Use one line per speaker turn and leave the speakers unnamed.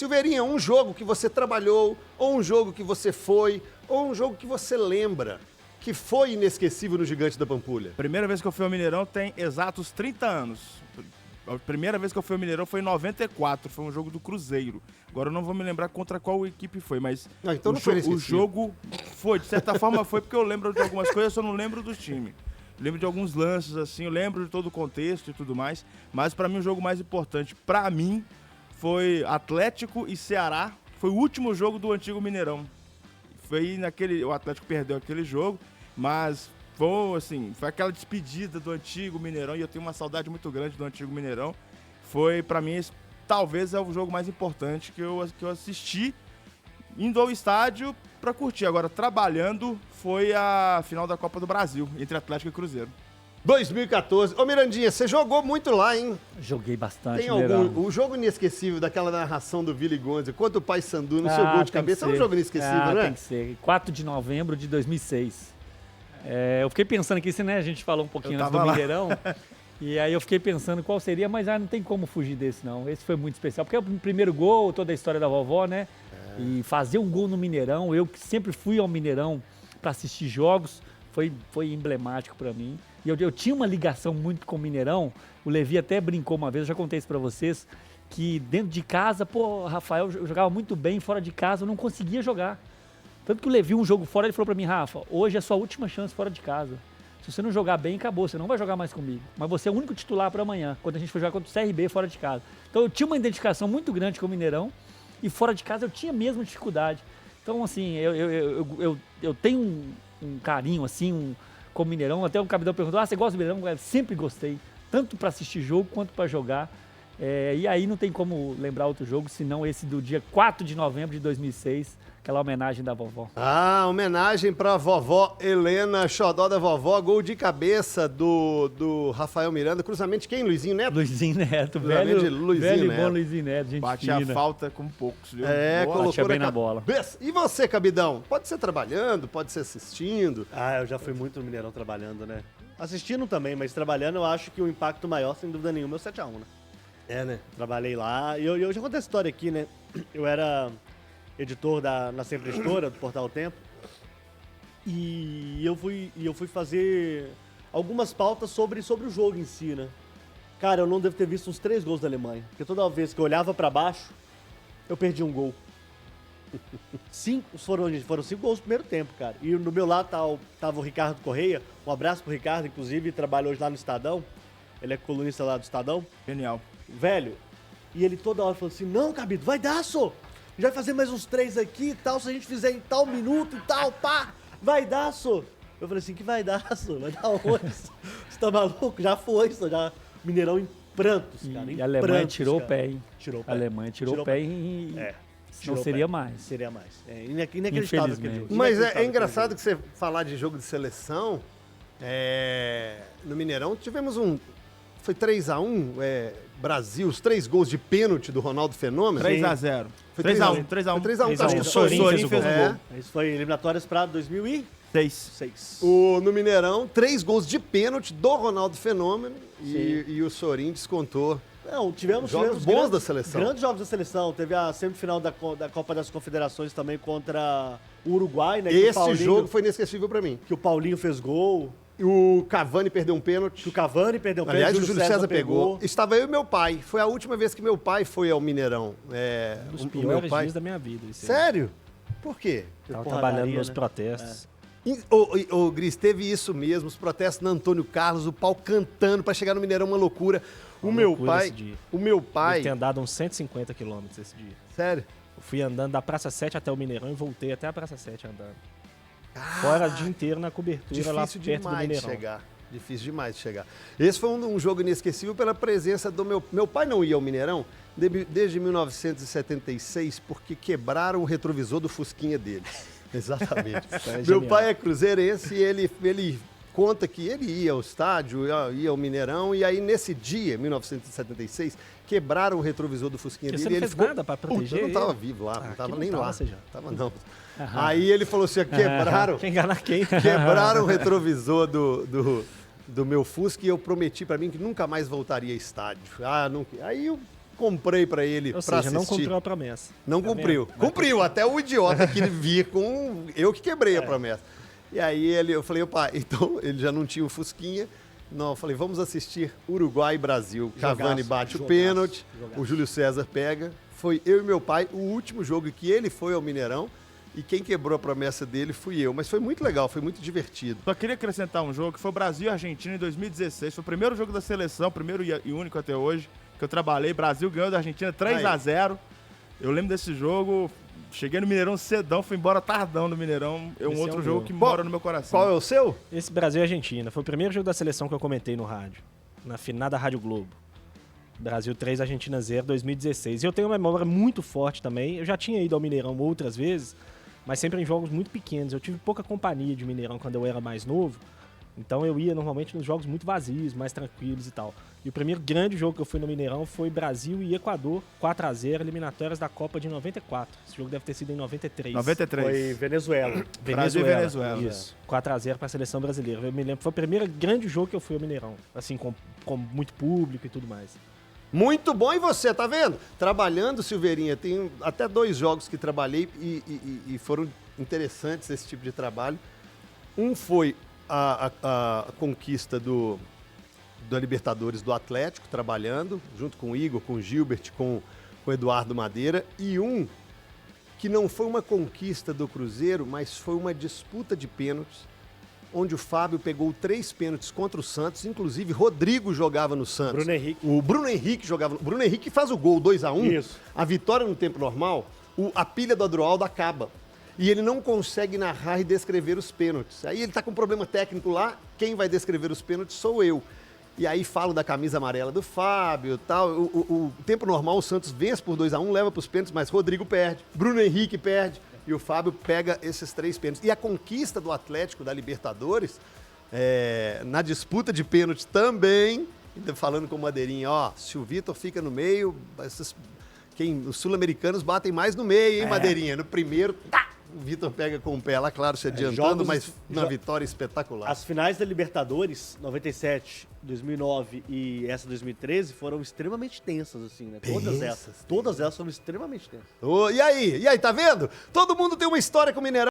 Silveirinha, um jogo que você trabalhou, ou um jogo que você foi, ou um jogo que você lembra, que foi inesquecível no Gigante da Pampulha.
Primeira vez que eu fui ao Mineirão tem exatos 30 anos. A primeira vez que eu fui ao Mineirão foi em 94, foi um jogo do Cruzeiro. Agora eu não vou me lembrar contra qual equipe foi, mas
então não foi
o jogo foi, de certa forma foi porque eu lembro de algumas coisas, eu só não lembro do time. Lembro de alguns lances, assim, eu lembro de todo o contexto e tudo mais, mas pra mim o jogo mais importante, pra mim, foi Atlético e Ceará, foi o último jogo do antigo Mineirão. O Atlético perdeu aquele jogo, mas foi aquela despedida do antigo Mineirão, e eu tenho uma saudade muito grande do antigo Mineirão. Foi, pra mim, talvez é o jogo mais importante que eu assisti, indo ao estádio pra curtir. Agora, trabalhando, foi a final da Copa do Brasil, entre Atlético e Cruzeiro.
2014. Ô, Mirandinha, você jogou muito lá, hein?
Joguei bastante.
Tem algum... O jogo inesquecível daquela narração do Vili Gonza, contra o Paysandu no seu gol de cabeça, é um jogo inesquecível, né?
Tem que ser. 4 de novembro de 2006. Eu fiquei pensando aqui, né, a gente falou um pouquinho antes do Mineirão, e aí eu fiquei pensando qual seria, mas não tem como fugir desse, não. Esse foi muito especial, porque é o primeiro gol, toda a história da vovó, né? E fazer um gol no Mineirão, eu que sempre fui ao Mineirão para assistir jogos, foi emblemático para mim. E eu tinha uma ligação muito com o Mineirão, o Levi até brincou uma vez, eu já contei isso para vocês, que dentro de casa, Rafael, eu jogava muito bem, fora de casa eu não conseguia jogar. Tanto que o Levi, um jogo fora, ele falou pra mim, Rafa, hoje é a sua última chance fora de casa. Se você não jogar bem, acabou, você não vai jogar mais comigo. Mas você é o único titular para amanhã, quando a gente for jogar contra o CRB fora de casa. Então eu tinha uma identificação muito grande com o Mineirão, e fora de casa eu tinha mesmo dificuldade. Então, assim, eu tenho um carinho, assim, com o Mineirão. Até o capitão perguntou, você gosta do Mineirão? Eu sempre gostei, tanto para assistir jogo quanto para jogar. E aí não tem como lembrar outro jogo, senão esse do dia 4 de novembro de 2006, aquela homenagem da vovó.
Homenagem pra vovó Helena, xodó da vovó, gol de cabeça do Rafael Miranda, cruzamento de quem, Luizinho Neto?
Luizinho Neto,
velho e
bom Luizinho Neto, gente
bate
fina.
A falta com poucos, viu?
Colocou
bem na bola.
E você, Cabidão? Pode ser trabalhando, pode ser assistindo.
Eu já fui muito no Mineirão trabalhando, né? Assistindo também, mas trabalhando eu acho que o impacto maior, sem dúvida nenhuma, é o 7x1, né?
Né?
Trabalhei lá, e eu já contei essa história aqui, né? Eu era editor na Sempre Editora, do Portal Tempo, e eu fui fazer algumas pautas sobre o jogo em si, né? Cara, eu não devo ter visto uns 3 gols da Alemanha, porque toda vez que eu olhava pra baixo, eu perdi um gol. Foram 5 gols no primeiro tempo, cara. E no meu lado tava o Ricardo Correia, um abraço pro Ricardo, inclusive, trabalha hoje lá no Estadão, ele é colunista lá do Estadão.
Genial.
Velho, e ele toda hora falou assim, não, Cabito, vai dar, só. A gente vai fazer mais uns 3 aqui e tal, se a gente fizer em tal minuto e tal, pá, vai dar, só. Eu falei assim, que vai dar, só? Vai dar onde? Você tá maluco? Já foi, só, já. Mineirão em prantos, cara.
E a Alemanha tirou o pé, hein?
Tirou o pé.
A Alemanha tirou o pé e... Não seria mais.
Seria mais. Inacreditável aquele jogo.
Mas é engraçado que você falar de jogo de seleção, no Mineirão tivemos foi 3x1, Brasil, os 3 gols de pênalti do Ronaldo Fenômeno.
3x0.
Foi
3x1.
3x1.
Acho que o Sorin fez o gol.
Isso foi eliminatórias pra 2006.
No Mineirão, 3 gols de pênalti do Ronaldo Fenômeno e o Sorin descontou.
Não, tivemos
jogos bons da seleção.
Grandes jogos da seleção. Teve a semifinal da Copa das Confederações também contra o Uruguai, né?
Esse jogo foi inesquecível pra mim.
Que o Paulinho fez gol.
O Cavani perdeu um pênalti.
Aliás,
o Júlio César pegou. Estava eu e meu pai. Foi a última vez que meu pai foi ao Mineirão.
Um dos piores dias da minha vida.
Sério? Por quê?
Tava trabalhando nos protestos.
Ô, Gris, teve isso mesmo, os protestos na Antônio Carlos, o pau cantando pra chegar no Mineirão, uma loucura. O meu pai...
Eu tinha andado uns 150 quilômetros esse dia.
Sério?
Eu fui andando da Praça 7 até o Mineirão e voltei até a Praça 7 andando. Fora o dia inteiro na cobertura lá perto do Mineirão.
Difícil demais de chegar. Esse foi um jogo inesquecível pela presença do meu pai. Não ia ao Mineirão desde 1976 porque quebraram o retrovisor do Fusquinha dele. Exatamente. Meu pai é cruzeirense e ele conta que ele ia ao estádio, ia ao Mineirão, e aí nesse dia, 1976, quebraram o retrovisor do Fusquinha dele.
Você não fez nada pra proteger
ele? Eu não tava vivo lá, não tava nem lá. Tava não. Aí ele falou assim, quebraram...
Quem enganar quem?
Quebraram o retrovisor do meu Fusca e eu prometi pra mim que nunca mais voltaria a estádio. Aí comprei pra ele
Ou
pra
seja, não
assistir.
cumpriu a promessa.
Não
Tá
cumpriu.
vendo?
Cumpriu, até o idiota que vir com... Eu que quebrei a promessa. E aí eu falei, opa, então ele já não tinha o Fusquinha. Não, eu falei, vamos assistir Uruguai e Brasil. Cavani bate o pênalti, o Júlio César pega. Foi eu e meu pai, o último jogo que ele foi ao Mineirão. E quem quebrou a promessa dele fui eu. Mas foi muito legal, foi muito divertido.
Só queria acrescentar um jogo que foi Brasil e Argentina em 2016. Foi o primeiro jogo da seleção, primeiro e único até hoje, que eu trabalhei. Brasil ganhou da Argentina 3-0. Eu lembro desse jogo. Cheguei no Mineirão cedão, fui embora tardão no Mineirão. É um
Esse
outro
é um
jogo
meu.
que mora no meu coração.
Qual é o seu?
Esse Brasil e Argentina. Foi o primeiro jogo da seleção que eu comentei no rádio. Na finada Rádio Globo. Brasil 3, Argentina 0, 2016. E eu tenho uma memória muito forte também. Eu já tinha ido ao Mineirão outras vezes, mas sempre em jogos muito pequenos. Eu tive pouca companhia de Mineirão quando eu era mais novo. Então eu ia normalmente nos jogos muito vazios, mais tranquilos e tal. E o primeiro grande jogo que eu fui no Mineirão foi Brasil e Equador, 4-0, eliminatórias da Copa de 94. Esse jogo deve ter sido em 93.
93.
Foi Venezuela.
Brasil e Venezuela.
Isso. 4-0 para a seleção brasileira. Eu me lembro, foi o primeiro grande jogo que eu fui ao Mineirão. Assim, com muito público e tudo mais.
Muito bom, e você, tá vendo? Trabalhando, Silveirinha, tem até 2 jogos que trabalhei e foram interessantes esse tipo de trabalho. Um foi a conquista da Libertadores do Atlético, trabalhando, junto com o Igor, com o Gilbert, com o Eduardo Madeira, e um que não foi uma conquista do Cruzeiro, mas foi uma disputa de pênaltis, onde o Fábio pegou 3 pênaltis contra o Santos, inclusive Rodrigo jogava no Santos.
Bruno Henrique.
O Bruno Henrique jogava. O Bruno Henrique faz o gol 2-1.
Isso.
A vitória no tempo normal, a pilha do Adroaldo acaba. E ele não consegue narrar e descrever os pênaltis. Aí ele tá com um problema técnico lá, quem vai descrever os pênaltis sou eu. E aí falo da camisa amarela do Fábio e tal. O tempo normal, o Santos vence por 2-1, leva pros pênaltis, mas Rodrigo perde, Bruno Henrique perde. E o Fábio pega esses 3 pênaltis. E a conquista do Atlético da Libertadores, na disputa de pênalti também, falando com o Madeirinha, ó, se o Vitor fica no meio, os sul-americanos batem mais no meio, hein, Madeirinha? No primeiro, o Vitor pega com o pé lá, claro, se adiantando, mas uma vitória espetacular.
As finais da Libertadores, 97, 2009 e essa 2013, foram extremamente tensas, assim, né? Todas elas foram extremamente tensas.
E aí, tá vendo? Todo mundo tem uma história com o Mineirão.